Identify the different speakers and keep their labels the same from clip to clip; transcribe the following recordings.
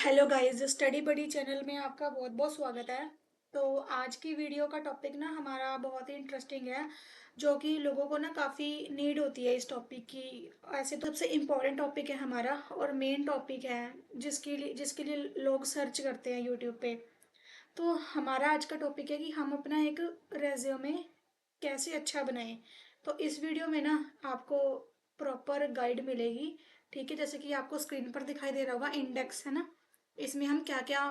Speaker 1: Hello guys, study बडी channel में आपका बहुत बहुत स्वागत है। तो आज की वीडियो का टॉपिक ना हमारा बहुत ही इंटरेस्टिंग है, जो कि लोगों को ना काफ़ी नीड होती है इस टॉपिक की। ऐसे तो सबसे इम्पोर्टेंट टॉपिक है हमारा और मेन टॉपिक है जिसके लिए लोग सर्च करते हैं यूट्यूब पे। तो हमारा आज का टॉपिक है कि हम अपना एक रेज्यूमे कैसे अच्छा बनाएं। तो इस वीडियो में ना आपको प्रॉपर गाइड मिलेगी। ठीक है, जैसे कि आपको स्क्रीन पर दिखाई दे रहा होगा, इंडेक्स है ना। इसमें हम क्या क्या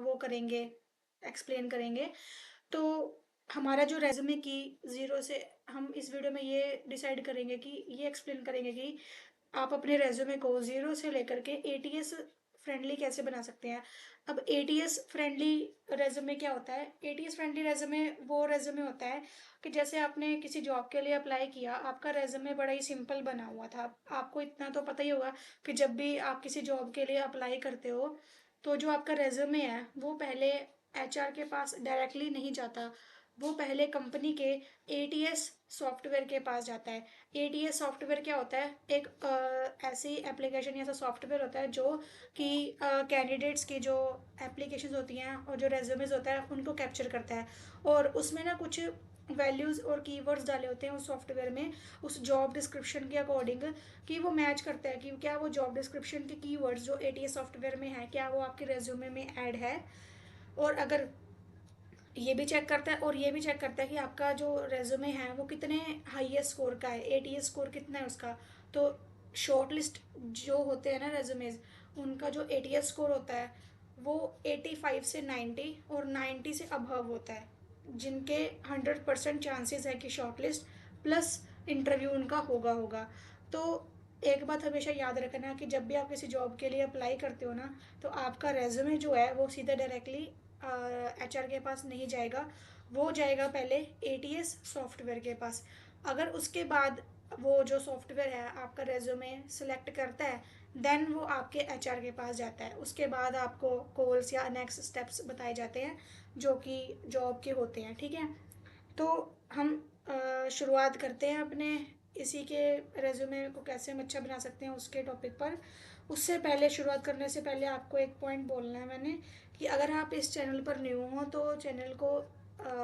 Speaker 1: वो करेंगे, एक्सप्लेन करेंगे। तो हमारा जो रेज्यूमे की ज़ीरो से, हम इस वीडियो में ये डिसाइड करेंगे कि ये एक्सप्लेन करेंगे कि आप अपने रेज्यूमे को ज़ीरो से लेकर के एटीएस फ्रेंडली कैसे बना सकते हैं। अब एटीएस फ्रेंडली रेज्यूमे क्या होता है? एटीएस फ्रेंडली रेज्यूमे वो रेज्यूमे होता है कि जैसे आपने किसी जॉब के लिए अप्लाई किया, आपका रेज्यूमे बड़ा ही सिंपल बना हुआ था। आपको इतना तो पता ही होगा कि जब भी आप किसी जॉब के लिए अप्लाई करते हो, तो जो आपका रेज्यूमे है वो पहले एचआर के पास डायरेक्टली नहीं जाता। वो पहले कंपनी के एटीएस सॉफ्टवेयर के पास जाता है। एटीएस सॉफ्टवेयर क्या होता है? एक ऐसी एप्लीकेशन या ऐसा सॉफ्टवेयर होता है जो कि कैंडिडेट्स की जो एप्लीकेशंस होती हैं और जो रेज्यूमेज होता है उनको कैप्चर करता है। और उसमें ना कुछ वैल्यूज़ और कीवर्ड्स डाले होते हैं उस सॉफ्टवेयर में, उस जॉब डिस्क्रिप्शन के अकॉर्डिंग, कि वो मैच करता है कि क्या वो जॉब डिस्क्रिप्शन के कीवर्ड्स जो एटीएस सॉफ्टवेयर में है, क्या वो आपके रेज्यूमे में ऐड है। और अगर ये भी चेक करता है और ये भी चेक करता है कि आपका जो रेज्यूमे है वो कितने हाईएस्ट स्कोर का है, एटीएस स्कोर कितना है उसका। तो शॉर्ट लिस्ट जो होते हैं ना रेज्यूमेज, उनका जो एटीएस स्कोर होता है वो 85 से 90 और 90 से अबव होता है, जिनके 100% चांसेस है कि शॉर्ट लिस्ट प्लस इंटरव्यू उनका होगा होगा। तो एक बात हमेशा याद रखना कि जब भी आप किसी जॉब के लिए अप्लाई करते हो ना, तो आपका रेज्यूमे जो है वो सीधा डायरेक्टली एचआर के पास नहीं जाएगा। वो जाएगा पहले एटीएस सॉफ्टवेयर के पास। अगर उसके बाद वो जो सॉफ्टवेयर है आपका रेज्यूमे सेलेक्ट करता है, देन वो आपके एचआर के पास जाता है। उसके बाद आपको कॉल्स या नेक्स्ट स्टेप्स बताए जाते हैं जो कि जॉब के होते हैं। ठीक है, तो हम शुरुआत करते हैं अपने इसी के रेज्यूमे को कैसे हम अच्छा बना सकते हैं उसके टॉपिक पर। उससे पहले, शुरुआत करने से पहले आपको एक पॉइंट बोलना है मैंने, कि अगर आप इस चैनल पर न्यू हो तो चैनल को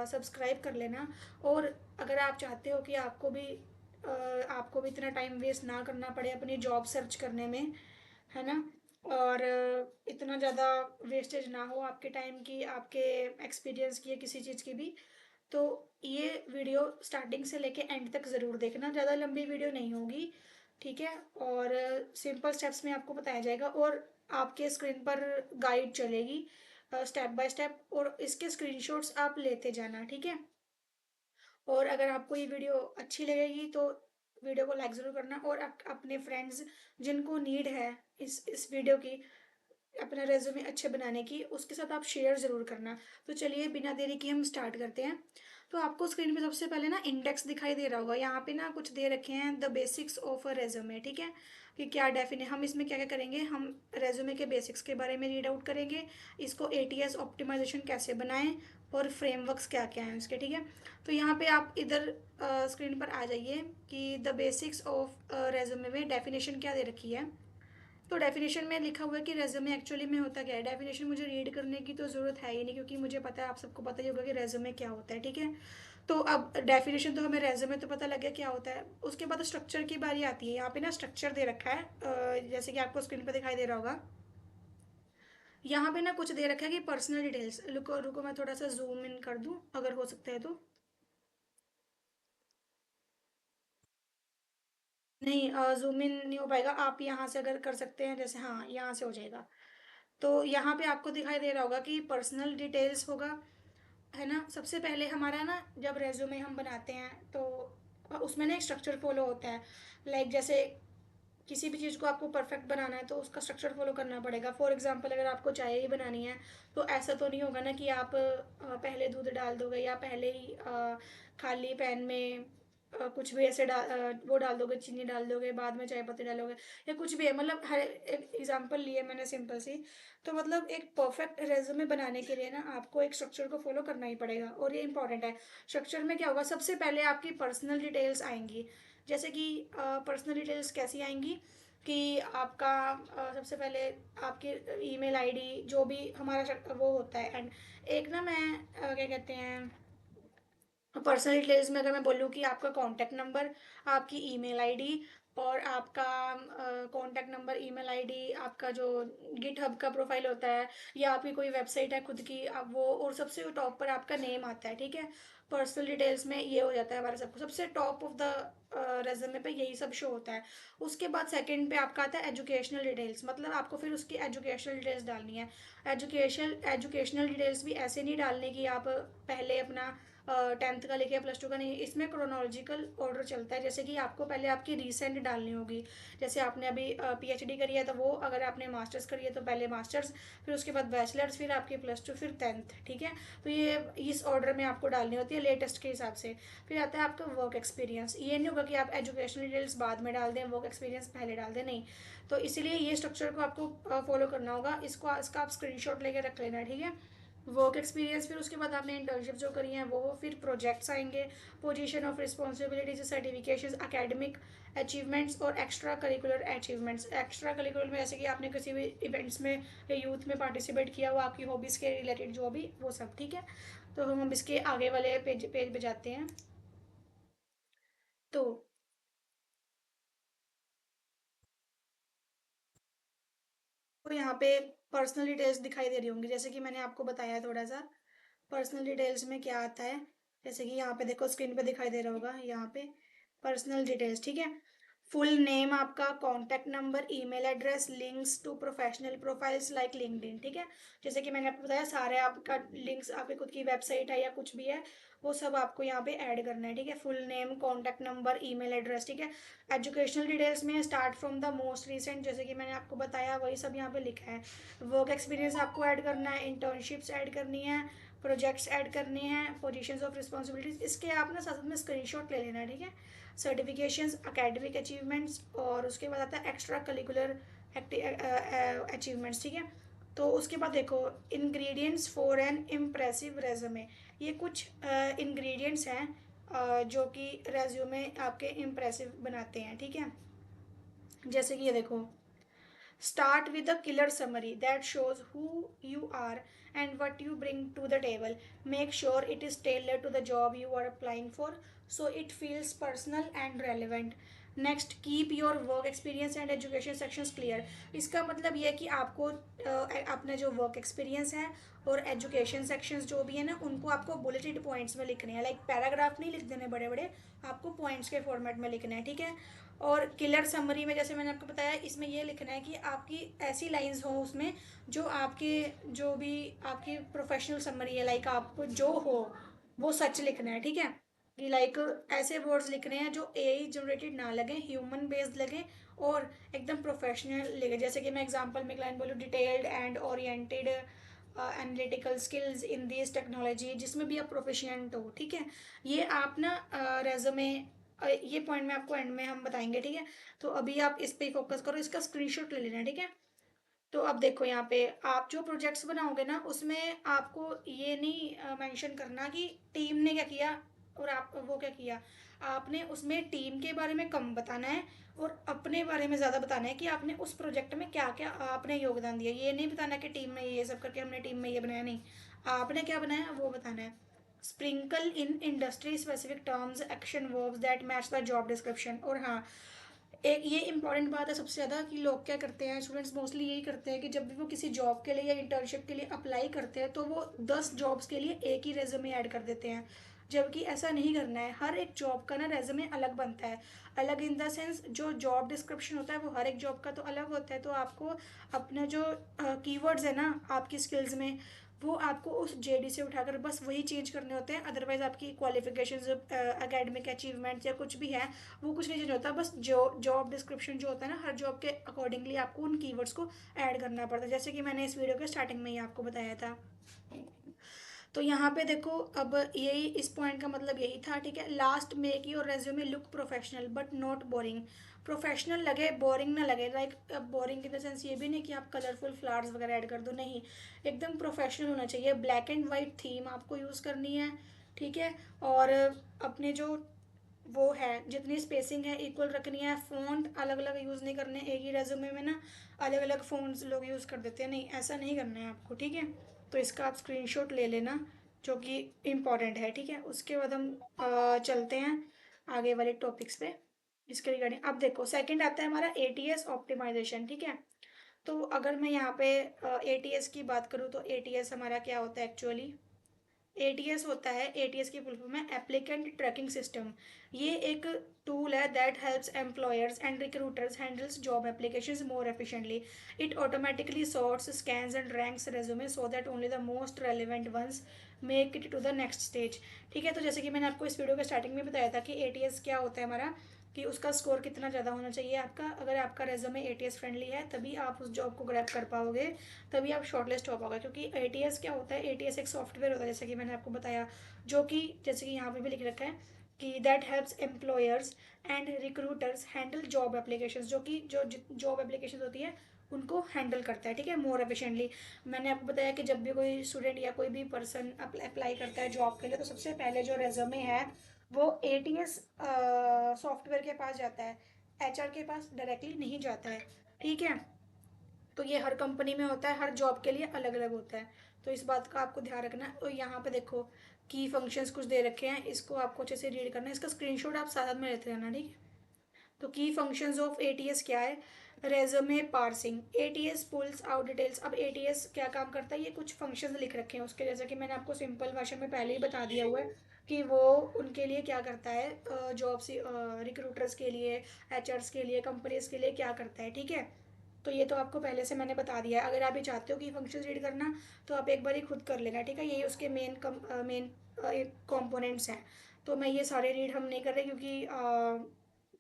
Speaker 1: सब्सक्राइब कर लेना। और अगर आप चाहते हो कि आपको भी इतना टाइम वेस्ट ना करना पड़े अपनी जॉब सर्च करने में, है ना, और इतना ज़्यादा वेस्टेज ना हो आपके टाइम की, आपके एक्सपीरियंस की या किसी चीज़ की भी, तो ये वीडियो स्टार्टिंग से लेके एंड तक ज़रूर देखना। ज़्यादा लंबी वीडियो नहीं होगी, ठीक है। और सिंपल स्टेप्स में आपको बताया जाएगा और आपके स्क्रीन पर गाइड चलेगी स्टेप बाय स्टेप, और इसके स्क्रीनशॉट्स आप लेते जाना, ठीक है। और अगर आपको ये वीडियो अच्छी लगेगी तो वीडियो को लाइक ज़रूर करना, और अपने फ्रेंड्स जिनको नीड है इस वीडियो की अपना रेज्यूमे अच्छे बनाने की, उसके साथ आप शेयर ज़रूर करना। तो चलिए बिना देरी के हम स्टार्ट करते हैं। तो आपको स्क्रीन पे सबसे पहले ना इंडेक्स दिखाई दे रहा होगा, यहाँ पे ना कुछ दे रखे हैं, the basics of a resume. ठीक है, कि क्या डेफिने हम इसमें क्या क्या करेंगे, हम रेज्यूमे के बेसिक्स के बारे में रीड आउट करेंगे, इसको एटीएस ऑप्टिमाइजेशन कैसे बनाएं और फ्रेमवर्क्स क्या क्या हैं उसके। ठीक है, तो यहाँ पे आप इधर स्क्रीन पर आ जाइए कि द बेसिक्स ऑफ रेज्यूमे में डेफिनेशन क्या दे रखी है। तो डेफिनेशन में लिखा हुआ है कि रेज्यूमे एक्चुअली में होता क्या है। डेफिनेशन मुझे रीड करने की तो ज़रूरत है ही नहीं, क्योंकि मुझे पता है, आप सबको पता ही होगा कि रेज्यूमे क्या होता है। ठीक है, तो अब डेफिनेशन तो हमें रेज्यूमे तो पता लग गया क्या होता है। उसके बाद स्ट्रक्चर की बारी आती है। यहाँ पे ना स्ट्रक्चर दे रखा है, जैसे कि आपको स्क्रीन पर दिखाई दे रहा होगा। यहाँ पे ना कुछ दे रखा है कि पर्सनल डिटेल्स, रुको रुको मैं थोड़ा सा जूम इन कर दूँ अगर हो सकता है तो। नहीं, जूम इन नहीं हो पाएगा। आप यहाँ से अगर कर सकते हैं, जैसे हाँ यहाँ से हो जाएगा। तो यहाँ पे आपको दिखाई दे रहा होगा कि पर्सनल डिटेल्स होगा, है ना। सबसे पहले हमारा ना जब रेज्यूमे हम बनाते हैं तो उसमें ना एक स्ट्रक्चर फॉलो होता है। लाइक जैसे किसी भी चीज़ को आपको परफेक्ट बनाना है तो उसका स्ट्रक्चर फॉलो करना पड़ेगा। फॉर एग्जांपल अगर आपको चाय ही बनानी है, तो ऐसा तो नहीं होगा ना कि आप पहले दूध डाल दोगे या पहले ही खाली पैन में कुछ भी ऐसे वो डाल दोगे, चीनी डाल दोगे, बाद में चाय पत्ती डालोगे, या कुछ भी है। मतलब हर एक एग्जांपल लिए मैंने सिंपल सी। तो मतलब एक परफेक्ट रेज्यूमे बनाने के लिए ना आपको एक स्ट्रक्चर को फॉलो करना ही पड़ेगा, और ये इंपॉर्टेंट है। स्ट्रक्चर में क्या होगा, सबसे पहले आपकी पर्सनल डिटेल्स आएंगी। जैसे कि पर्सनल डिटेल्स कैसी आएंगी, कि आपका सबसे पहले आपकी ईमेल आईडी जो भी हमारा वो होता है। एंड एक ना मैं क्या कहते हैं, पर्सनल डिटेल्स में अगर मैं बोलूँ कि आपका कॉन्टैक्ट नंबर, आपकी ईमेल आईडी और आपका कॉन्टैक्ट नंबर, ईमेल आईडी, आपका जो गिटहब का प्रोफाइल होता है या आपकी कोई वेबसाइट है खुद की, अब वो, और सबसे टॉप पर आपका नेम आता है, ठीक है। पर्सनल डिटेल्स में ये हो जाता है हमारा सबको, सबसे टॉप ऑफ द रेज्यूमे पे यही सब शो होता है। उसके बाद सेकंड पे आपका आता है एजुकेशनल डिटेल्स, मतलब आपको फिर उसकी एजुकेशनल डिटेल्स डालनी है। एजुकेशनल डिटेल्स भी ऐसे नहीं डालने की आप पहले अपना 10th का लेके +2 का नहीं, इसमें क्रोनोलॉजिकल ऑर्डर चलता है। जैसे कि आपको पहले आपकी रीसेंट डालनी होगी, जैसे आपने अभी PhD करी है तो वो, अगर आपने मास्टर्स करी है तो पहले मास्टर्स, फिर उसके बाद बैचलर्स, फिर आपकी +2, फिर 10th, ठीक है। तो ये इस ऑर्डर में आपको डालनी होती है लेटेस्ट के हिसाब से। फिर आता है आपका वर्क एक्सपीरियंस, ये नहीं होगा कि आप एजुकेशनल डिटेल्स बाद में डाल दें, वर्क एक्सपीरियंस पहले डाल दें, नहीं। तो इसीलिए ये स्ट्रक्चर को आपको फॉलो करना होगा, इसका आप स्क्रीनशॉट लेके रख लेना, ठीक है। वर्क एक्सपीरियंस, फिर उसके बाद आपने इंटर्नशिप जो करी हैं वो, फिर प्रोजेक्ट्स आएंगे, position of responsibilities, certifications, academic achievements और extra curricular achievements. Extra curricular में जैसे कि आपने किसी भी इवेंट्स में या यूथ में पार्टिसिपेट किया, वो आपकी हॉबीज़ के रिलेटेड जो भी, वो सब, ठीक है। तो हम इसके आगे वाले पेज पेज पे जाते हैं। तो यहाँ पे पर्सनल डिटेल्स दिखाई दे रही होंगी, जैसे कि मैंने आपको बताया थोड़ा सा पर्सनल डिटेल्स में क्या आता है। जैसे कि यहाँ पे देखो, स्क्रीन पे दिखाई दे रहा होगा, यहाँ पे पर्सनल डिटेल्स, ठीक है। फुल नेम आपका, contact number, email address, links to professional profiles like LinkedIn, ठीक है। जैसे कि मैंने आपको बताया, सारे आपका लिंक्स, आपकी खुद की वेबसाइट है या कुछ भी है, वो सब आपको यहाँ पे ऐड करना है, ठीक है। Full name, contact number, email address, ठीक है। एजुकेशनल डिटेल्स में start from the most recent, जैसे कि मैंने आपको बताया वही सब यहाँ पे लिखा है। वर्क एक्सपीरियंस आपको ऐड करना है, इंटर्नशिप्स ऐड करनी है, प्रोजेक्ट्स ऐड करने हैं, पोजीशंस ऑफ रिस्पॉन्सिबिलिटीज, इसके आप ना साथ में स्क्रीनशॉट ले लेना, ठीक है। सर्टिफिकेशंस, एकेडमिक अचीवमेंट्स, और उसके बाद आता है एक्स्ट्रा करिकुलर अचीवमेंट्स, ठीक है। तो उसके बाद देखो, ingredients for an impressive resume, ये कुछ इंग्रेडिएंट्स हैं जो कि रेज्यूमे आपके इम्प्रेसिव बनाते हैं, ठीक है। जैसे कि ये देखो, start with a killer summary that shows who you are and what you bring to the table. Make sure it is tailored to the job you are applying for so it feels personal and relevant. Next, keep your work experience and education sections clear. इसका मतलब ये है कि आपको अपने जो work experience है और एजुकेशन सेक्शंस जो भी है ना, उनको आपको बुलेटेड पॉइंट्स में लिखने हैं, लाइक पैराग्राफ नहीं लिख देने बड़े बड़े, आपको पॉइंट्स के फॉर्मेट में लिखना है, ठीक है। और किलर समरी में जैसे मैंने आपको बताया, इसमें ये लिखना है कि आपकी ऐसी लाइंस हो उसमें जो आपके, जो भी आपकी प्रोफेशनल समरी है, लाइक आपको जो हो वो सच लिखना है, ठीक है। कि लाइक ऐसे वर्ड्स लिखने हैं जो AI जनरेटेड ना लगे, ह्यूमन बेस्ड लगे, और एकदम प्रोफेशनल लगे। जैसे कि मैं एग्जांपल में एक लाइन बोलूँ, detailed and oriented analytical skills in this technology, जिसमें भी आप प्रोफिशिएंट हो, ठीक है। ये आप ना रेज्यूमे, ये पॉइंट में आपको एंड में हम बताएंगे, ठीक है। तो अभी आप इस पे फोकस करो, इसका स्क्रीनशॉट ले लेना, ठीक है। तो अब देखो, यहाँ पे आप जो प्रोजेक्ट्स बनाओगे ना, उसमें आपको ये नहीं मेंशन करना कि टीम ने क्या किया और आप वो क्या किया। आपने उसमें टीम के बारे में कम बताना है और अपने बारे में ज़्यादा बताना है कि आपने उस प्रोजेक्ट में क्या क्या आपने योगदान दिया। ये नहीं बताना कि टीम में ये सब करके हमने टीम में ये बनाया, नहीं, आपने क्या बनाया वो बताना है। Sprinkle in industry specific terms, action verbs that match the job description. और हाँ, एक ये इंपॉर्टेंट बात है सबसे ज़्यादा, कि लोग क्या करते हैं, स्टूडेंट्स मोस्टली यही करते हैं कि जब भी वो किसी जॉब के लिए या इंटर्नशिप के लिए अप्लाई करते हैं तो वो 10 जॉब्स के लिए एक ही रेज्यूमे ऐड कर देते हैं। जबकि ऐसा नहीं करना है, हर एक जॉब का ना रेज्यूमे अलग बनता है। अलग इन द सेंस, जो जॉब डिस्क्रिप्शन होता है वो हर एक जॉब का तो अलग होता है, तो आपको अपना जो कीवर्ड्स है ना आपकी स्किल्स में, वो आपको उस JD से उठाकर बस वही चेंज करने होते हैं। अदरवाइज आपकी क्वालिफिकेशंस, एकेडमिक अचीवमेंट्स या कुछ भी है, वो कुछ नहीं चेंज होता। बस जो जॉब डिस्क्रिप्शन जो होता है ना, हर जॉब के अकॉर्डिंगली आपको उन कीवर्ड्स को ऐड करना पड़ता है, जैसे कि मैंने इस वीडियो के स्टार्टिंग में ही आपको बताया था। तो यहाँ पे देखो, अब यही इस पॉइंट का मतलब यही था, ठीक है। Last, make your resume look professional but not boring. Professional लगे, बोरिंग ना लगे, like boring in the sense ये भी नहीं कि आप कलरफुल फ्लावर्स वगैरह ऐड कर दो, नहीं, एकदम प्रोफेशनल होना चाहिए। ब्लैक एंड वाइट थीम आपको यूज़ करनी है, ठीक है। और अपने जो वो है, जितनी स्पेसिंग है इक्वल रखनी है, फ़ॉन्ट अलग अलग यूज़ नहीं करने। एक ही रेज्यूमे में ना अलग अलग फ़ॉन्ट्स लोग यूज़ कर देते हैं, नहीं ऐसा नहीं करना है आपको, ठीक है। तो इसका आप स्क्रीनशॉट ले लेना, जो कि इम्पॉर्टेंट है, ठीक है। उसके बाद हम चलते हैं आगे वाले टॉपिक्स पे इसके रिगार्डिंग। अब देखो सेकंड आता है हमारा एटीएस ऑप्टिमाइजेशन, ठीक है। तो अगर मैं यहाँ पे एटीएस की बात करूँ तो एटीएस हमारा क्या होता है एक्चुअली। एटीएस होता है, एटीएस की फुल फॉर्म है एप्लीकेंट ट्रैकिंग सिस्टम। ये एक टूल है that helps employers and recruiters handles job applications more efficiently. It automatically sorts scans and ranks resume so that only the most relevant ones make it to the next stage. ठीक है, तो जैसे कि मैंने आपको इस video के starting में बताया था कि एटीएस क्या होता है हमारा, कि उसका स्कोर कितना ज़्यादा होना चाहिए आपका। अगर आपका रेज्यूमे एटीएस फ्रेंडली है तभी आप उस जॉब को ग्रैब कर पाओगे, तभी आप शॉर्टलिस्ट हो पाओगे। क्योंकि एटीएस क्या होता है, एटीएस एक सॉफ्टवेयर होता है जैसे कि मैंने आपको बताया, जो कि जैसे कि यहाँ पे भी लिख रखा है कि that helps employers and recruiters handle job applications, जो कि जो जॉब एप्लीकेशंस होती है उनको हैंडल करता है, ठीक है, मोर एफिशिएंटली। मैंने आपको बताया कि जब भी कोई स्टूडेंट या कोई भी पर्सन अप्लाई करता है जॉब के लिए, तो सबसे पहले जो रेज्यूमे है वो एटीएस सॉफ्टवेयर के पास जाता है, एचआर के पास डायरेक्टली नहीं जाता है, ठीक है। तो ये हर कंपनी में होता है, हर जॉब के लिए अलग अलग होता है, तो इस बात का आपको ध्यान रखना है। तो यहाँ पे देखो की फंक्शंस कुछ दे रखे हैं, इसको आपको अच्छे से रीड करना है, इसका स्क्रीनशॉट आप साथ में लेते रहना, ठीक है। तो की फंक्शंस ऑफ एटीएस क्या है। Resume parsing, ATS pools out details. अब एटीएस क्या काम करता है, ये कुछ फंक्शंस लिख रखे हैं उसके, जैसे कि मैंने आपको सिंपल भाषा में पहले ही बता दिया हुआ है कि वो उनके लिए क्या करता है, जॉब से रिक्रूटर्स के लिए, एचआर्स के लिए, कंपनीज के लिए क्या करता है, ठीक है। तो ये तो आपको पहले से मैंने बता दिया है। अगर आप ये चाहते हो कि फंक्शन रीड करना, तो आप एक बार ही खुद कर लेना, ठीक है। यही उसके मेन कंपोनेंट्स हैं। तो मैं ये सारे रीड हम नहीं कर रहे, क्योंकि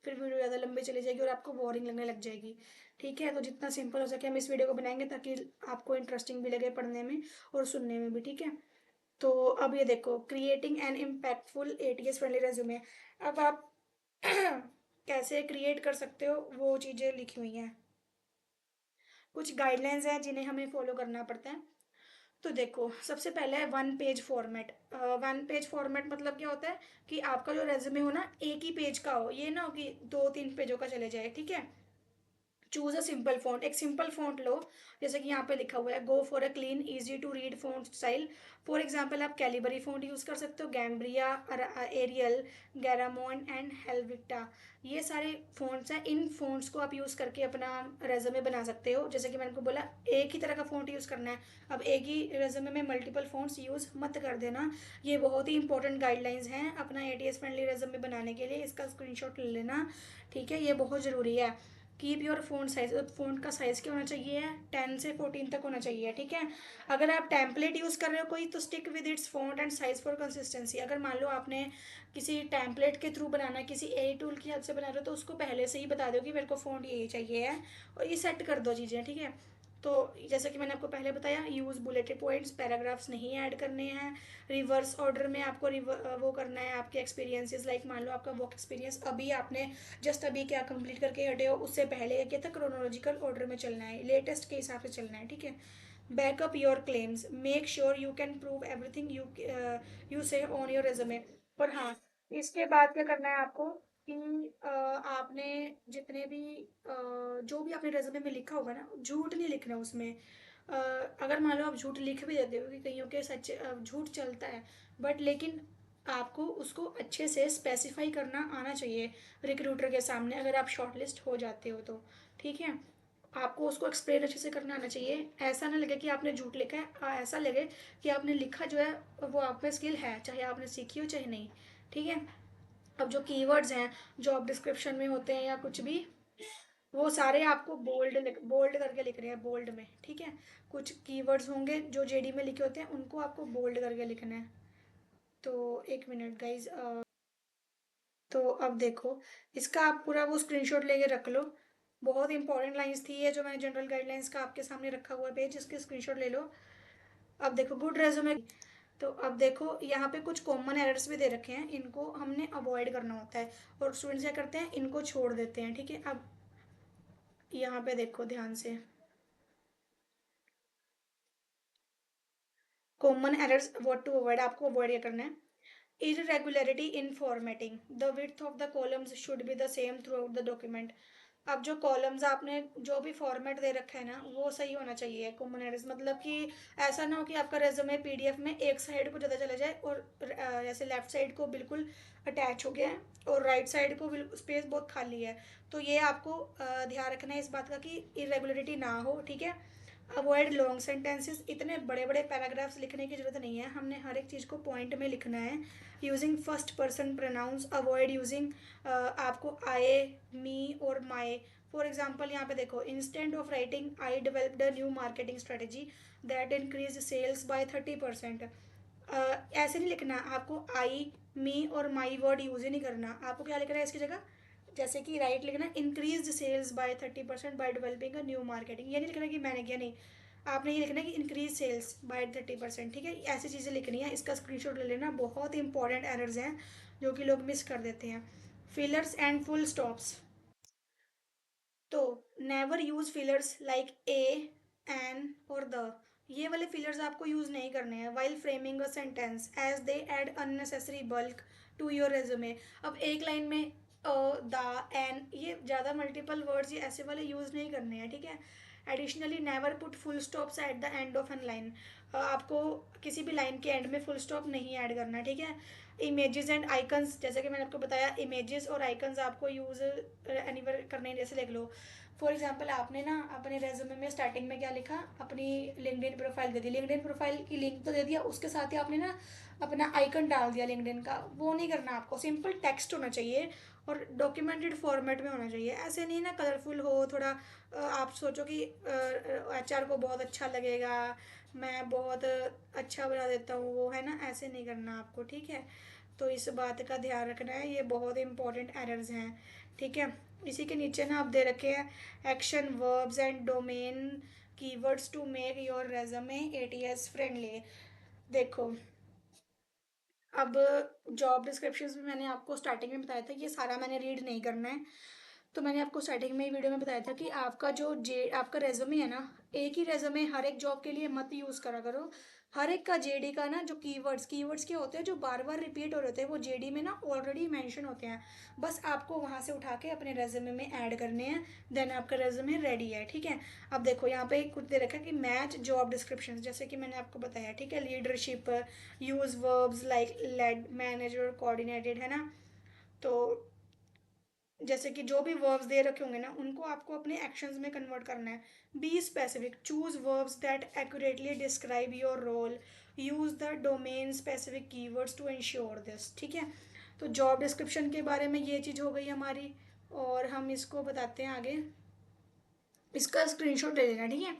Speaker 1: फिर वीडियो ज़्यादा लंबी चली जाएगी और आपको बोरिंग लगने लग जाएगी, ठीक है। तो जितना सिंपल हो सके हम इस वीडियो को बनाएंगे, ताकि आपको इंटरेस्टिंग भी लगे पढ़ने में और सुनने में भी, ठीक है। तो अब ये देखो, creating an impactful ATS friendly resume. अब आप कैसे क्रिएट कर सकते हो वो चीज़ें लिखी हुई हैं, कुछ गाइडलाइंस हैं जिन्हें हमें फॉलो करना पड़ता है। तो देखो सबसे पहले है one page format. One page format मतलब क्या होता है कि आपका जो रेज्यूमे हो ना एक ही पेज का हो, ये ना हो कि दो तीन पेजों का चले जाए, ठीक है। चूज अ सिंपल फॉन्ट, एक सिंपल फॉन्ट लो, जैसे कि यहाँ पे लिखा हुआ है go for a clean easy to read font style. For example आप कैलिबरी फॉन्ट यूज़ कर सकते हो, गैम्ब्रिया, एरियल, गैरामोन एंड हेलविटा। ये सारे फॉन्ट्स हैं, इन फॉन्ट्स को आप यूज़ करके अपना रेज्यूमे बना सकते हो। जैसे कि मैंने आपको बोला एक ही तरह का फॉन्ट यूज़ करना है। अब एक ही रेज्यूमे में मल्टीपल फॉन्ट्स यूज़ मत कर देना। ये बहुत ही इंपॉर्टेंट गाइडलाइंस हैं अपना एटीएस फ्रेंडली रेज्यूमे बनाने के लिए, इसका स्क्रीनशॉट ले लेना, ठीक है, ये बहुत ज़रूरी है। Keep your font size, font का साइज़ क्या होना चाहिए, 10 से 14 तक होना चाहिए, ठीक है। अगर आप टेम्पलेट यूज़ कर रहे हो कोई, तो stick with its font and size for consistency. अगर मान लो आपने किसी टेम्पलेट के थ्रू बनाना है, किसी ए टूल की हेल्प से बना रहे हो, तो उसको पहले से ही बता दो कि मेरे को फ़ॉन्ट यही चाहिए है, और ये सेट कर दो चीज़ें, ठीक है। तो जैसे कि मैंने आपको पहले बताया, यूज़ बुलेटेड पॉइंट्स, पैराग्राफ्स नहीं ऐड करने हैं। रिवर्स ऑर्डर में आपको वो करना है आपके एक्सपीरियंसेस, लाइक मान लो आपका वर्क एक्सपीरियंस अभी आपने जस्ट अभी क्या कंप्लीट करके हटे हो, उससे पहले क्या था, क्रोनोलॉजिकल ऑर्डर में चलना है, लेटेस्ट के हिसाब से चलना है, ठीक है। Backup your claims, make sure you can prove everything you से ऑन योर रेज्यूमे। पर हाँ, इसके बाद क्या करना है आपको कि आपने जितने भी जो भी आपने रेज्यूमे में लिखा होगा ना, झूठ नहीं लिखना उसमें। अगर मान लो आप झूठ लिख भी देते हो कि कईयों के सच झूठ चलता है, बट लेकिन आपको उसको अच्छे से स्पेसिफाई करना आना चाहिए रिक्रूटर के सामने, अगर आप शॉर्टलिस्ट हो जाते हो तो, ठीक है। आपको उसको एक्सप्लेन अच्छे से करना आना चाहिए, ऐसा ना लगे कि आपने झूठ लिखा है, ऐसा लगे कि आपने लिखा जो है वो आप में स्किल है, चाहे आपने सीखी हो चाहे नहीं, ठीक है। अब जो कीवर्ड्स हैं जॉब डिस्क्रिप्शन में होते हैं या कुछ भी, वो सारे आपको बोल्ड करके लिख रहे हैं, बोल्ड में, ठीक है। कुछ कीवर्ड्स होंगे जो जेडी में लिखे होते हैं, उनको आपको बोल्ड करके लिखना है। तो एक मिनट गाइज, तो अब देखो इसका आप पूरा वो स्क्रीनशॉट लेके रख लो। बहुत इंपॉर्टेंट लाइंस थी ये, जो मैंने जनरल गाइडलाइंस का आपके सामने रखा हुआ है पेज, इसके स्क्रीनशॉट ले लो। अब देखो गुड रेज्यूमे। तो अब देखो यहाँ पे कुछ कॉमन एरर्स भी दे रखे हैं, इनको हमने अवॉइड करना होता है, और स्टूडेंट्स क्या करते हैं, इनको छोड़ देते हैं, ठीक है। अब यहाँ पे देखो ध्यान से, common errors what to avoid, आपको अवॉइड क्या करना है। irregularity in formatting, the width of the columns should be the same throughout the document. अब जो कॉलम्स आपने जो भी फॉर्मेट दे रखा है ना वो सही होना चाहिए, कॉमन एरर्स मतलब कि ऐसा ना हो कि आपका रेज्यूमे पीडीएफ में एक साइड को ज़्यादा चला जाए और जैसे लेफ्ट साइड को बिल्कुल अटैच हो गया है और राइट साइड को स्पेस बहुत खाली है। तो ये आपको ध्यान रखना है इस बात का कि इरेगुलरिटी ना हो, ठीक है। अवॉइड लॉन्ग सेंटेंसेस, इतने बड़े बड़े पैराग्राफ्स लिखने की जरूरत नहीं है, हमने हर एक चीज़ को पॉइंट में लिखना है। Using first person pronouns, avoid using आपको आई, मी और माई। फॉर एग्जाम्पल यहाँ पे देखो, instead of writing I developed a new marketing strategy that increase sales by 30%। ऐसे नहीं लिखना आपको, आई मी और माई वर्ड यूज ही नहीं करना, आपको क्या लिखना है इसकी जगह, जैसे कि राइट लिखना increase sales by 30% by developing a new marketing, ये नहीं लिखना कि मैंने किया, नहीं, आपने ये लिखना है कि इंक्रीज सेल्स बाय 30%, ठीक है। ऐसी चीज़ें लिखनी है, इसका स्क्रीनशॉट ले लेना, बहुत इंपॉर्टेंट एरर्स हैं जो कि लोग मिस कर देते हैं। फिलर्स एंड फुल स्टॉप्स, तो never use fillers like a, an और द, ये वाले फिलर्स आपको यूज नहीं करने हैं while framing a sentence as they add unnecessary bulk to your resume. अब एक लाइन में द, एन, ये ज़्यादा मल्टीपल वर्ड्स ये ऐसे वाले यूज़ नहीं करने हैं, ठीक है। Additionally never put full stops at the end of an line, आपको किसी भी लाइन के एंड में फुल स्टॉप नहीं ऐड करना, ठीक है। इमेजेस एंड आइकन्स, जैसे कि मैंने आपको बताया इमेजेस और आइकन्स आपको यूज़ एनीवर करने हैं, जैसे लिख लो फॉर एग्जांपल आपने ना अपने रेज्यूमे में स्टार्टिंग में क्या लिखा, अपनी लिंक्डइन प्रोफाइल दे दी, लिंक्डइन प्रोफाइल की लिंक तो दे दिया, उसके साथ ही आपने ना अपना आइकन डाल दिया लिंक्डइन का, वो नहीं करना आपको, सिंपल टेक्स्ट होना चाहिए और डॉक्यूमेंटेड फॉर्मेट में होना चाहिए, ऐसे नहीं ना कलरफुल हो थोड़ा, आप सोचो कि एचआर को बहुत अच्छा लगेगा, मैं बहुत अच्छा बना देता हूँ वो, है ना, ऐसे नहीं करना आपको, ठीक है। तो इस बात का ध्यान रखना है, ये बहुत इंपॉर्टेंट एरर्स हैं, ठीक है। इसी के नीचे ना आप दे रखे हैं action verbs and domain keywords to make your resume ATS friendly. देखो, अब जॉब डिस्क्रिप्शन में मैंने आपको स्टार्टिंग में बताया था, ये सारा मैंने रीड नहीं करना है, तो मैंने आपको स्टार्टिंग में ही वीडियो में बताया था कि आपका जो जे आपका रेज्यूमे है ना, एक ही रेज्यूमे हर एक जॉब के लिए मत यूज़ करा करो, हर एक का जेडी का ना जो कीवर्ड्स कीवर्ड्स क्या होते हैं जो बार बार रिपीट हो रहे होते हैं वो जेडी में ना ऑलरेडी मेंशन होते हैं, बस आपको वहाँ से उठा के अपने रेज्यूमे में ऐड करने हैं, देन आपका रेज्यूमे रेडी है, ठीक है। अब देखो यहाँ पे कुछ दे रखा है कि मैच जॉब डिस्क्रिप्शन, जैसे कि मैंने आपको बताया, ठीक है, leadership, use verbs like led, manager, coordinated, है ना। तो जैसे कि जो भी वर्ब्स दे रखे होंगे ना उनको आपको अपने एक्शंस में कन्वर्ट करना है। Be specific, choose verbs that accurately describe your role, use the domain specific keywords to ensure this, ठीक है। तो जॉब डिस्क्रिप्शन के बारे में ये चीज़ हो गई हमारी, और हम इसको बताते हैं आगे, इसका स्क्रीनशॉट ले लेना, ठीक है।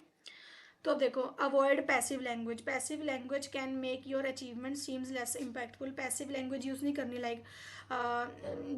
Speaker 1: तो अब देखो, avoid passive language, passive language can make your achievement seems less impactful, passive language use नहीं करनी, लाइक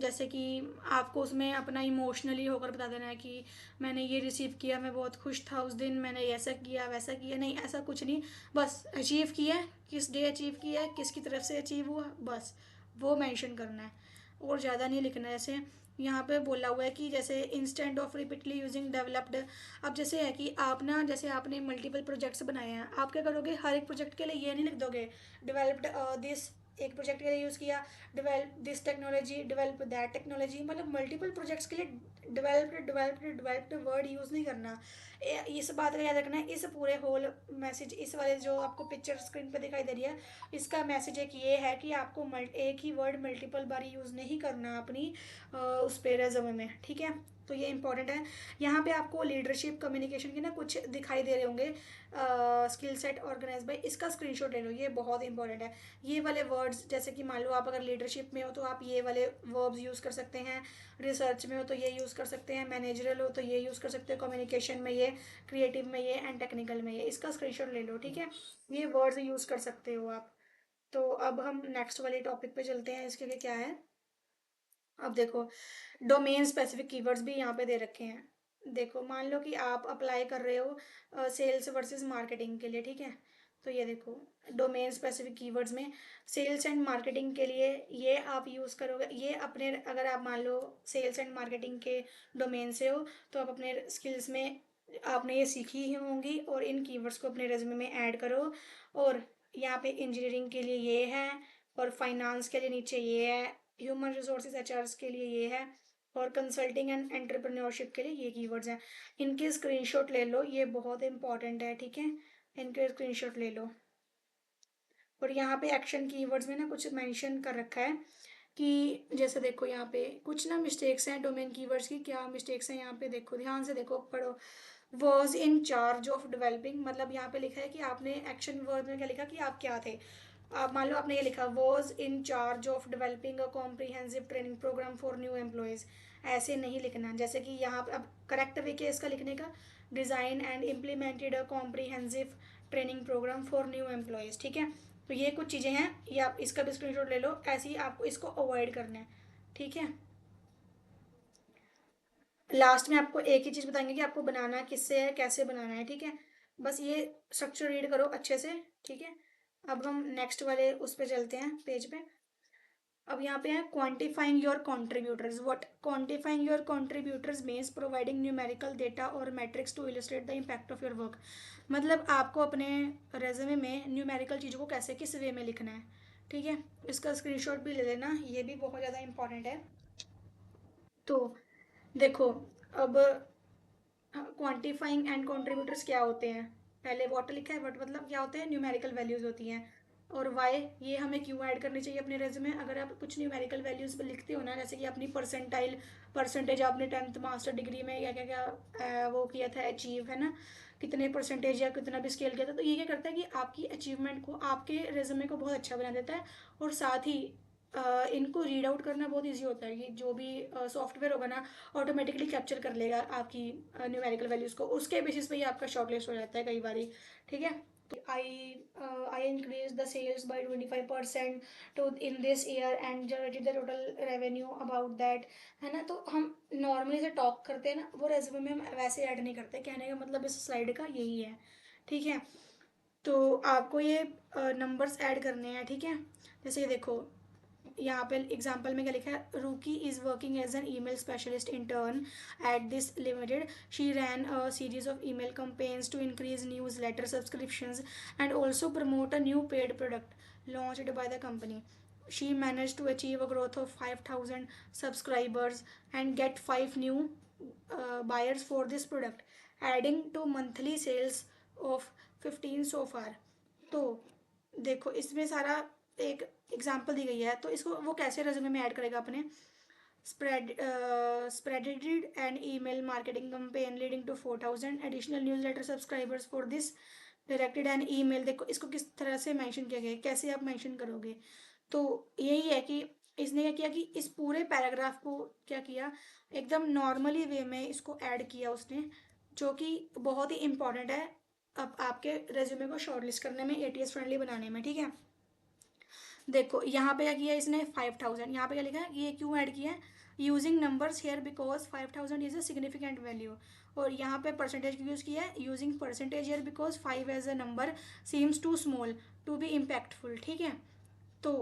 Speaker 1: जैसे कि आपको उसमें अपना इमोशनली होकर बता देना है कि मैंने ये रिसीव किया, मैं बहुत खुश था उस दिन, मैंने ऐसा किया वैसा किया, नहीं ऐसा कुछ नहीं, बस अचीव किया है, किस डे अचीव किया है, किसकी तरफ से अचीव हुआ, बस वो मेंशन करना है और ज़्यादा नहीं लिखना है। जैसे यहाँ पे बोला हुआ है कि जैसे instant of repeatedly using developed, अब जैसे है कि आप ना जैसे आपने मल्टीपल प्रोजेक्ट्स बनाए हैं, आप क्या करोगे हर एक प्रोजेक्ट के लिए ये नहीं लिख दोगे डेवलप्ड दिस, एक प्रोजेक्ट के लिए यूज़ किया develop this technology, develop that technology, मतलब मल्टीपल प्रोजेक्ट्स के लिए developed developed developed word use नहीं करना। इस बात का याद रखना है, इस पूरे होल मैसेज, इस वाले जो आपको पिक्चर स्क्रीन पे दिखाई दे रही है, इसका मैसेज एक ये है कि आपको एक ही वर्ड मल्टीपल बार यूज़ नहीं करना अपनी उस पे रेज्यूमे में, ठीक है। तो ये इंपॉर्टेंट है। यहाँ पे आपको लीडरशिप कम्युनिकेशन के ना कुछ दिखाई दे रहे होंगे, स्किल सेट ऑर्गेनाइज बाय, इसका स्क्रीनशॉट ले लो, ये बहुत इंपॉर्टेंट है। ये वाले वर्ड्स, जैसे कि मान लो आप अगर लीडरशिप में हो तो आप ये वाले वर्ब्स यूज़ कर सकते हैं, रिसर्च में हो तो ये यूज़ कर सकते हैं, मैनेजरल हो तो ये यूज़ कर सकते हो, कम्युनिकेशन में ये, क्रिएटिव में ये एंड टेक्निकल में ये, इसका स्क्रीनशॉट ले लो, ठीक है। ये वर्ड्स यूज़ कर सकते हो आप। तो अब हम नेक्स्ट वाले टॉपिक पे चलते हैं, इसके लिए क्या है, अब देखो डोमेन स्पेसिफिक कीवर्ड्स भी यहाँ पे दे रखे हैं। देखो मान लो कि आप अप्लाई कर रहे हो सेल्स वर्सेस मार्केटिंग के लिए, ठीक है। तो ये देखो डोमेन स्पेसिफिक कीवर्ड्स में सेल्स एंड मार्केटिंग के लिए ये आप यूज़ करोगे, ये अपने अगर आप मान लो सेल्स एंड मार्केटिंग के डोमेन से हो तो आप अपने स्किल्स में आपने ये सीखी ही होंगी और इन कीवर्ड्स को अपने रेज्यूमे में ऐड करो। और यहाँ पे इंजीनियरिंग के लिए ये है, और फाइनेंस के लिए नीचे ये है, ह्यूमन रिसोर्सेज एचआर के लिए ये है, और कंसल्टिंग एंड एंटरप्रेन्योरशिप के लिए ये कीवर्ड्स हैं। इनके स्क्रीनशॉट ले लो, ये बहुत इंपॉर्टेंट है, ठीक है, इनके स्क्रीनशॉट ले लो। और यहाँ पे एक्शन कीवर्ड्स में ना कुछ मेंशन कर रखा है कि जैसे देखो यहाँ पे कुछ ना मिस्टेक्स हैं डोमेन कीवर्ड्स की। क्या मिस्टेक्स हैं यहाँ पे, देखो ध्यान से देखो, पढ़ो। Was in charge of developing, मतलब यहाँ पे लिखा है कि आपने एक्शन वर्ड में क्या लिखा कि आप क्या थे। आप मान लो आपने ये लिखा was in charge of developing a comprehensive training programme for new employees. ऐसे नहीं लिखना, जैसे कि यहाँ पे अब करेक्ट वे क्या है इसका लिखने का, design and implemented a comprehensive training programme for new employees, ठीक है। तो ये कुछ चीज़ें हैं, ये आप इसका भी स्क्रीनशॉट ले लो, ऐसे ही आपको इसको अवॉइड करना है, ठीक है। लास्ट में आपको एक ही चीज़ बताएंगे कि आपको बनाना किससे है, कैसे बनाना है, ठीक है। बस ये स्ट्रक्चर रीड करो अच्छे से, ठीक है। अब हम नेक्स्ट वाले उस पे चलते हैं, पेज पे। अब यहाँ पे है quantifying your contributors. What quantifying your contributors means providing numerical data और metrics to illustrate the impact of your work. मतलब आपको अपने रेज्यूमे में न्यूमेरिकल चीज़ों को कैसे किस वे में लिखना है, ठीक है। इसका स्क्रीनशॉट भी ले लेना, ये भी बहुत ज़्यादा इंपॉर्टेंट है। तो देखो, अब क्वांटिफाइंग एंड कंट्रीब्यूटर्स क्या होते हैं। पहले व्हाट लिखा है, व्हाट मतलब क्या होते हैं, न्यूमेरिकल वैल्यूज होती हैं। और वाई, ये हमें क्यों ऐड करनी चाहिए अपने रेज्यूमे। अगर आप कुछ न्यूमेरिकल वैल्यूज लिखते हो ना, जैसे कि अपनी परसेंटाइल परसेंटेज आपने 10th मास्टर डिग्री में या क्या क्या वो किया था अचीव, है ना, कितने परसेंटेज या कितना भी स्केल किया था, तो ये क्या करता है कि आपकी अचीवमेंट को, आपके रेज्यूमे को बहुत अच्छा बना देता है। और साथ ही इनको रीड आउट करना बहुत ईजी होता है, ये जो भी सॉफ्टवेयर होगा ना, ऑटोमेटिकली कैप्चर कर लेगा आपकी न्यूमेरिकल वैल्यूज़ को, उसके बेसिस पे ही आपका शॉर्ट लिस्ट हो जाता है कई बारी, ठीक है। तो I increase the sales by 25% to in this year and generated the total revenue about that, है ना। तो हम नॉर्मली से टॉक करते हैं ना, वो रेज्यूमे में हम वैसे ऐड नहीं करते। कहने का मतलब इस स्लाइड का यही है, ठीक है। तो आपको ये नंबर्स ऐड करने हैं, ठीक है। जैसे ये देखो, यहाँ पे एग्जाम्पल में क्या लिखा है, Rookie is working as an email specialist intern at this limited. She ran a series of email campaigns to increase newsletter subscriptions and also promote a new paid product launched by the company. She managed to achieve a growth of 5,000 subscribers and get 5 new buyers for this product, adding to monthly sales of 15 so far. तो देखो इसमें सारा एक example दी गई है, तो इसको वो कैसे रेज्यूमे में ऐड करेगा अपने। spreaded an email marketing campaign leading to 4,000 additional newsletter subscribers for this, directed an email। देखो इसको किस तरह से मेंशन किया गया है, कैसे आप मेंशन करोगे। तो यही है कि इसने क्या किया कि इस पूरे पैराग्राफ को क्या किया, एकदम नॉर्मली वे में इसको ऐड किया उसने, जो कि बहुत ही इंपॉर्टेंट है अब आपके रेज्यूमे को शॉर्टलिस्ट करने में, एटीएस फ्रेंडली बनाने में, ठीक है। देखो यहाँ पे क्या किया इसने, 5,000, यहाँ पे क्या लिखा है, ये क्यों ऐड किया है, using numbers here because 5,000 is a significant value. और यहाँ पे परसेंटेज क्यों यूज़ किया है, using percentage here because 5 as a number seems too small to be impactful, ठीक है। तो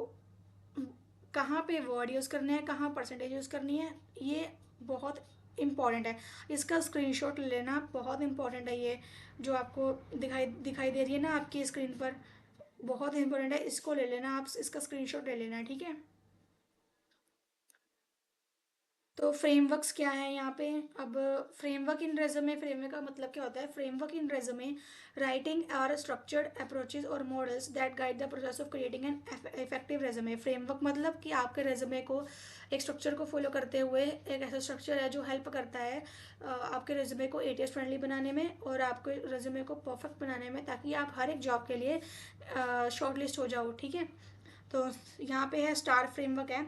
Speaker 1: कहाँ पे वर्ड यूज़ करने हैं, कहाँ परसेंटेज यूज़ करनी है, ये बहुत इंपॉर्टेंट है। इसका स्क्रीनशॉट लेना बहुत इंपॉर्टेंट है, ये जो आपको दिखाई दिखाई दे रही है ना आपकी स्क्रीन पर, बहुत इंपॉर्टेंट है, इसको ले लेना आप, इसका स्क्रीनशॉट ले लेना, ठीक है। तो फ्रेमवर्क्स क्या है यहाँ पे। अब फ्रेमवर्क इन रेज्यूमे, फ्रेमवर्क का मतलब क्या होता है, framework in resume writing are structured approaches और models that guide the process of creating an effective resume. Framework मतलब कि आपके रेज्यूमे को एक स्ट्रक्चर को फॉलो करते हुए, एक ऐसा स्ट्रक्चर है जो हेल्प करता है आपके रेज्यूमे को एटीएस फ्रेंडली बनाने में और आपके रेज्यूमे को परफेक्ट बनाने में, ताकि आप हर एक जॉब के लिए शॉर्ट लिस्ट हो जाओ, ठीक है। तो यहाँ पे है स्टार फ्रेमवर्क है।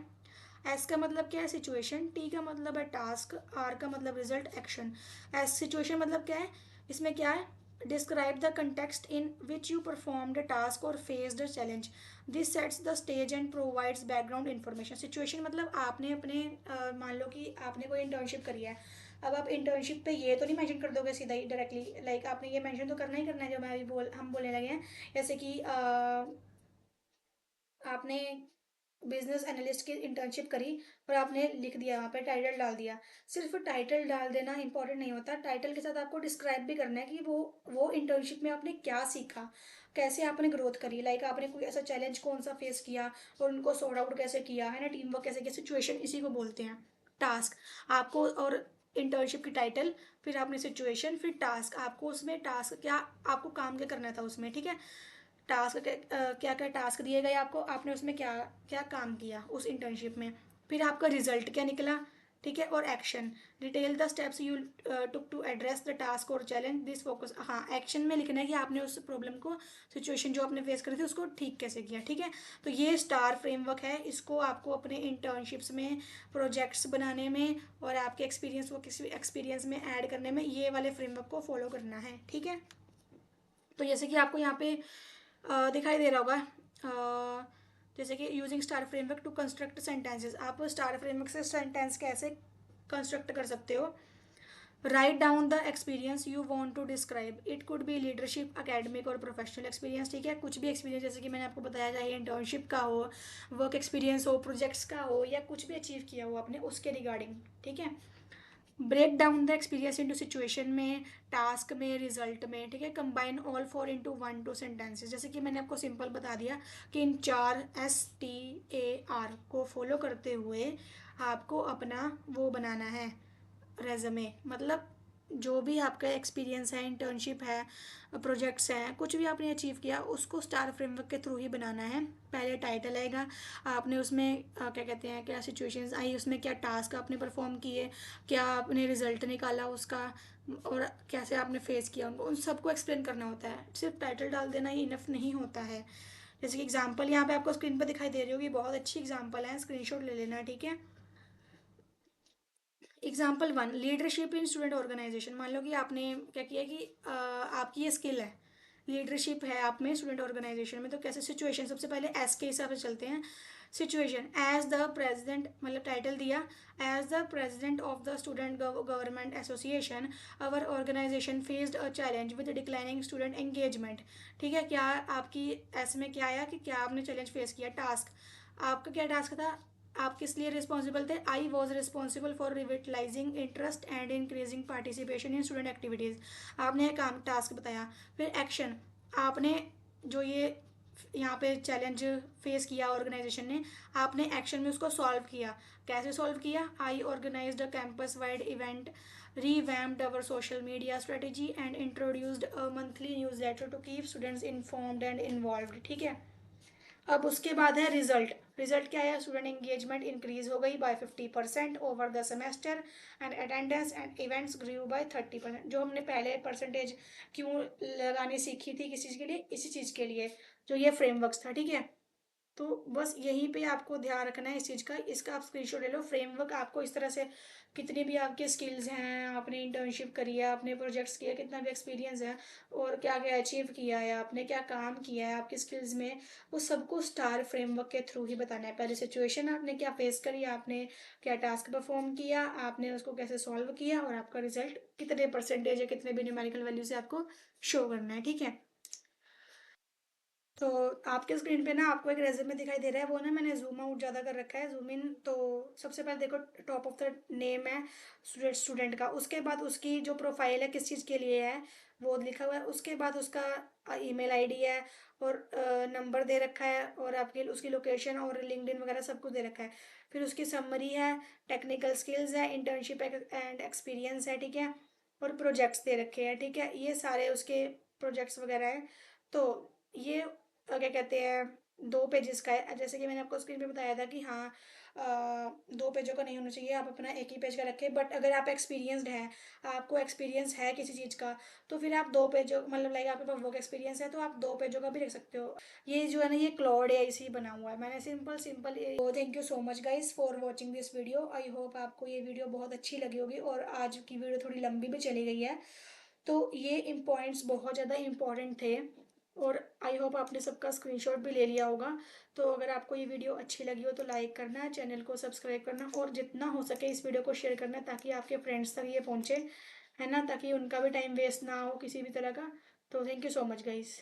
Speaker 1: एस का मतलब क्या है, सिचुएशन। टी का मतलब है टास्क। आर का मतलब रिजल्ट, एक्शन। एस सिचुएशन मतलब क्या है, इसमें क्या है, describe the context in which you perform the task और face the challenge, this sets the stage and provides background information. Situation मतलब आपने अपने मान लो कि आपने कोई इंटर्नशिप करी है। अब आप इंटर्नशिप पे ये तो नहीं मेंशन कर दोगे सीधा ही डायरेक्टली, लाइक आपने ये मेंशन तो करना ही करना है, जो मैं अभी हम बोलने लगे हैं। जैसे कि आपने बिजनेस एनालिस्ट की इंटर्नशिप करी और आपने लिख दिया, वहाँ पे टाइटल डाल दिया। सिर्फ टाइटल डाल देना इंपॉर्टेंट नहीं होता, टाइटल के साथ आपको डिस्क्राइब भी करना है कि वो इंटर्नशिप में आपने क्या सीखा। कैसे आपने ग्रोथ करी, लाइक आपने कोई ऐसा चैलेंज कौन सा फेस किया और उनको सॉर्ट आउट कैसे किया है ना, टीम वर्क कैसे किया, सिचुएशन इसी को बोलते हैं टास्क। आपको और इंटर्नशिप की टाइटल, फिर आपने सिचुएशन, फिर टास्क, आपको उसमें टास्क क्या, आपको काम क्या करना था उसमें, ठीक है। टास्क क्या क्या टास्क दिए गए आपको, आपने उसमें क्या क्या काम किया उस इंटर्नशिप में, फिर आपका रिजल्ट क्या निकला, ठीक है। और action, detail the steps you took to address the task और चैलेंज दिस फोकस। हाँ, एक्शन में लिखना है कि आपने उस प्रॉब्लम को, सिचुएशन जो आपने फेस करी थी उसको ठीक कैसे किया, ठीक है। तो ये स्टार फ्रेमवर्क है, इसको आपको अपने इंटर्नशिप्स में, प्रोजेक्ट्स बनाने में और आपके एक्सपीरियंस को किसी एक्सपीरियंस में ऐड करने में ये वाले फ्रेमवर्क को फॉलो करना है, ठीक है। तो जैसे कि आपको यहाँ पे दिखाई दे रहा होगा, जैसे कि using STAR framework to construct sentences, आप स्टार फ्रेमवर्क से सेंटेंस कैसे कंस्ट्रक्ट कर सकते हो। Right down the experience you want to describe, it could be leadership, academic और प्रोफेशनल एक्सपीरियंस, ठीक है। कुछ भी एक्सपीरियंस जैसे कि मैंने आपको बताया, चाहे इंटर्नशिप का हो, वर्क एक्सपीरियंस हो, प्रोजेक्ट्स का हो, या कुछ भी अचीव किया हो आपने उसके रिगार्डिंग, ठीक है। Break down the experience into situation में, टास्क में, रिजल्ट में, ठीक है। Combine all four into one to sentences, जैसे कि मैंने आपको सिंपल बता दिया कि इन 4 STAR को फॉलो करते हुए आपको अपना वो बनाना है, रेजमे, मतलब जो भी आपका एक्सपीरियंस है, इंटर्नशिप है, प्रोजेक्ट्स हैं, कुछ भी आपने अचीव किया उसको स्टार फ्रेमवर्क के थ्रू ही बनाना है। पहले टाइटल आएगा, आपने उसमें क्या कहते हैं, क्या सिचुएशंस आई, उसमें क्या टास्क आपने परफॉर्म किए, क्या आपने रिजल्ट निकाला उसका, और कैसे आपने फेस किया उनको, उन सबको एक्सप्लेन करना होता है। सिर्फ टाइटल डाल देना ही इनफ नहीं होता है। जैसे कि एग्जाम्पल यहाँ पे आपको स्क्रीन पर दिखाई दे रही होगी, बहुत अच्छी एग्जाम्पल है, स्क्रीनशॉट ले लेना, ठीक है। Example 1, leadership in student organisation. मान लो कि आपने क्या किया कि आपकी ये स्किल है, लीडरशिप है आप में स्टूडेंट ऑर्गेनाइजेशन में, तो कैसे सिचुएशन, सबसे पहले एस के हिसाब से चलते हैं। सिचुएशन, एज द प्रेसिडेंट, मतलब टाइटल दिया, as the president of the student government association our organisation faced a challenge with declining student engagement, ठीक है। क्या आपकी ऐसे में क्या आया कि क्या आपने चैलेंज फेस किया। टास्क, आपका क्या टास्क था, आप किस लिए रिस्पॉन्सिबल थे। I was responsible for revitalizing interest and increasing participation in student activities, आपने काम टास्क बताया। फिर एक्शन, आपने जो ये यहाँ पे चैलेंज फेस किया ऑर्गेनाइजेशन ने, आपने एक्शन में उसको सॉल्व किया। कैसे सॉल्व किया, I organized a campus wide event, revamped our social media strategy and introduced a monthly newsletter to keep students informed and involved, ठीक है। अब उसके बाद है रिजल्ट, रिजल्ट क्या है, स्टूडेंट एंगेजमेंट इंक्रीज हो गई by 50% over the semester and attendance and events grew by 30%। जो हमने पहले परसेंटेज क्यों लगानी सीखी थी, किस चीज़ के लिए, इसी चीज़ के लिए, जो ये फ्रेमवर्क था, ठीक है। तो बस यहीं पे आपको ध्यान रखना है इस चीज़ का, इसका आप स्क्रीनशॉट ले लो। फ्रेमवर्क आपको इस तरह से, कितनी भी आपके स्किल्स हैं, आपने इंटर्नशिप करी है, आपने प्रोजेक्ट्स किया, कितना भी एक्सपीरियंस है और क्या क्या अचीव किया है आपने, क्या काम किया है आपकी स्किल्स में, वो सबको स्टार फ्रेमवर्क के थ्रू ही बताना है। पहले सिचुएशन, आपने क्या फेस करी, आपने क्या टास्क परफॉर्म किया, आपने उसको कैसे सॉल्व किया, और आपका रिजल्ट कितने परसेंटेज या कितने भी न्यूमेरिकल वैल्यू से आपको शो करना है, ठीक है। तो आपके स्क्रीन पे ना आपको एक रेज्यूमे दिखाई दे रहा है, वो ना मैंने जूम आउट ज़्यादा कर रखा है, जूम इन। तो सबसे पहले देखो, टॉप ऑफ द नेम है स्टूडेंट का, उसके बाद उसकी जो प्रोफाइल है किस चीज़ के लिए है वो लिखा हुआ है, उसके बाद उसका ईमेल आईडी है और नंबर दे रखा है, और आपकी उसकी लोकेशन और लिंक्डइन वगैरह सब कुछ दे रखा है। फिर उसकी समरी है, टेक्निकल स्किल्स है, इंटर्नशिप एंड एक्सपीरियंस है, ठीक है। और प्रोजेक्ट्स दे रखे हैं, ठीक है, ये सारे उसके प्रोजेक्ट्स वगैरह हैं। तो ये क्या कहते हैं, 2 पेजेस का है। जैसे कि मैंने आपको स्क्रीन पे बताया था कि हाँ, 2 पेजों का नहीं होना चाहिए, आप अपना एक ही पेज का रखें। बट अगर आप एक्सपीरियंसड हैं, आपको एक्सपीरियंस है किसी चीज़ का, तो फिर आप 2 पेजों, मतलब लाइक आपके पास वर्क एक्सपीरियंस है तो आप 2 पेजों का भी रख सकते हो। ये जो है ना, ये क्लॉड है, इसी बना हुआ है, मैंने simple simple. Thank you so much guys for watching this video. I hope आपको ये वीडियो बहुत अच्छी लगी होगी, और आज की वीडियो थोड़ी लंबी भी चली गई है। तो ये पॉइंट्स बहुत ज़्यादा इंपॉर्टेंट थे, और आई होप आपने सबका स्क्रीनशॉट भी ले लिया होगा। तो अगर आपको ये वीडियो अच्छी लगी हो तो लाइक करना, चैनल को सब्सक्राइब करना, और जितना हो सके इस वीडियो को शेयर करना, ताकि आपके फ्रेंड्स तक ये पहुँचे, है ना, ताकि उनका भी टाइम वेस्ट ना हो किसी भी तरह का। तो thank you so much guys.